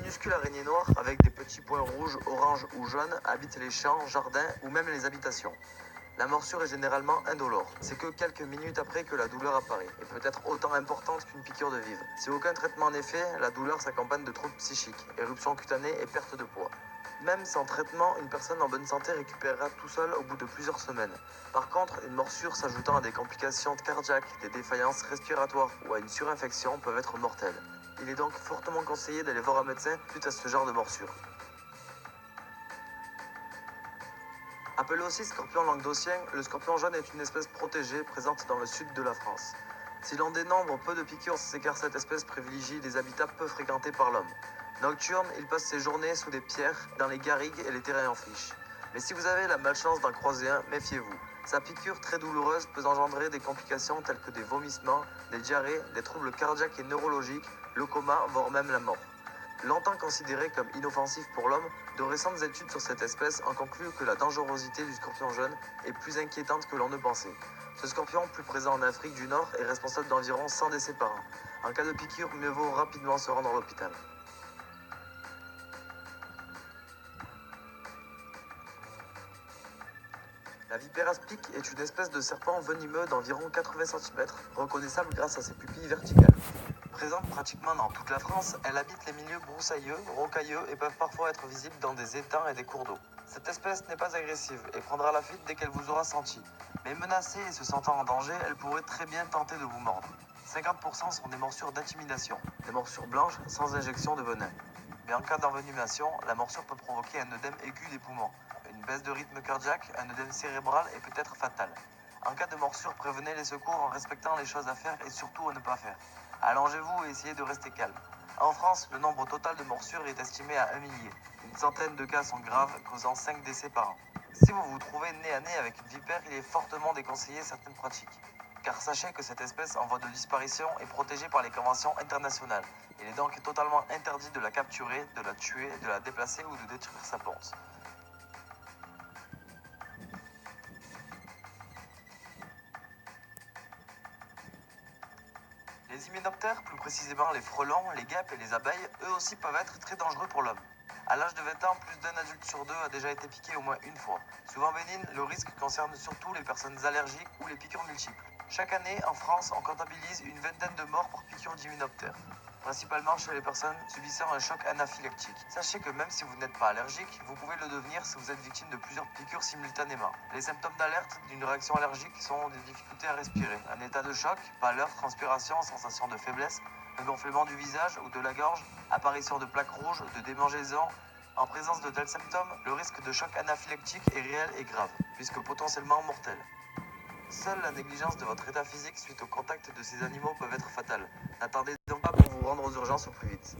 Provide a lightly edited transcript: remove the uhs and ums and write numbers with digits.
minuscule araignée noire avec des petits points rouges, oranges ou jaunes habite les champs, jardins ou même les habitations. La morsure est généralement indolore. C'est que quelques minutes après que la douleur apparaît, et peut être autant importante qu'une piqûre de vive. Si aucun traitement n'est fait, la douleur s'accompagne de troubles psychiques, éruptions cutanées et perte de poids. Même sans traitement, une personne en bonne santé récupérera tout seul au bout de plusieurs semaines. Par contre, une morsure s'ajoutant à des complications cardiaques, des défaillances respiratoires ou à une surinfection peuvent être mortelles. Il est donc fortement conseillé d'aller voir un médecin suite à ce genre de morsure. Appelé aussi scorpion languedocien, le scorpion jaune est une espèce protégée présente dans le sud de la France. Si l'on dénombre peu de piqûres, c'est car cette espèce privilégie des habitats peu fréquentés par l'homme. Nocturne, il passe ses journées sous des pierres, dans les garrigues et les terrains en friche. Mais si vous avez la malchance d'en croiser un, méfiez-vous. Sa piqûre très douloureuse peut engendrer des complications telles que des vomissements, des diarrhées, des troubles cardiaques et neurologiques, le coma, voire même la mort. Longtemps considéré comme inoffensif pour l'homme, de récentes études sur cette espèce ont conclu que la dangerosité du scorpion jaune est plus inquiétante que l'on ne pensait. Ce scorpion, plus présent en Afrique du Nord, est responsable d'environ 100 décès par an. En cas de piqûre, mieux vaut rapidement se rendre à l'hôpital. La vipère aspic est une espèce de serpent venimeux d'environ 80 cm, reconnaissable grâce à ses pupilles verticales. Présente pratiquement dans toute la France, elle habite les milieux broussailleux, rocailleux et peuvent parfois être visibles dans des étangs et des cours d'eau. Cette espèce n'est pas agressive et prendra la fuite dès qu'elle vous aura senti. Mais menacée et se sentant en danger, elle pourrait très bien tenter de vous mordre. 50% sont des morsures d'intimidation, des morsures blanches sans injection de venin. Mais en cas d'envenimation, la morsure peut provoquer un œdème aigu des poumons, une baisse de rythme cardiaque, un œdème cérébral et peut être fatale. En cas de morsure, prévenez les secours en respectant les choses à faire et surtout à ne pas faire. Allongez-vous et essayez de rester calme. En France, le nombre total de morsures est estimé à 1 millier. Une centaine de cas sont graves, causant 5 décès par an. Si vous vous trouvez nez à nez avec une vipère, il est fortement déconseillé certaines pratiques. Car sachez que cette espèce en voie de disparition est protégée par les conventions internationales. Il est donc totalement interdit de la capturer, de la tuer, de la déplacer ou de détruire sa ponce. Les hyménoptères, plus précisément les frelons, les guêpes et les abeilles, eux aussi peuvent être très dangereux pour l'homme. À l'âge de 20 ans, plus d'un adulte sur deux a déjà été piqué au moins une fois. Souvent bénigne, le risque concerne surtout les personnes allergiques ou les piqûres multiples. Chaque année, en France, on comptabilise une vingtaine de morts par piqûre d'hyménoptère, principalement chez les personnes subissant un choc anaphylactique. Sachez que même si vous n'êtes pas allergique, vous pouvez le devenir si vous êtes victime de plusieurs piqûres simultanément. Les symptômes d'alerte d'une réaction allergique sont des difficultés à respirer, un état de choc, pâleur, transpiration, sensation de faiblesse, un gonflement du visage ou de la gorge, apparition de plaques rouges, de démangeaisons. En présence de tels symptômes, le risque de choc anaphylactique est réel et grave, puisque potentiellement mortel. Seule la négligence de votre état physique suite au contact de ces animaux peuvent être fatales. N'attendez donc pas pour vous rendre aux urgences au plus vite.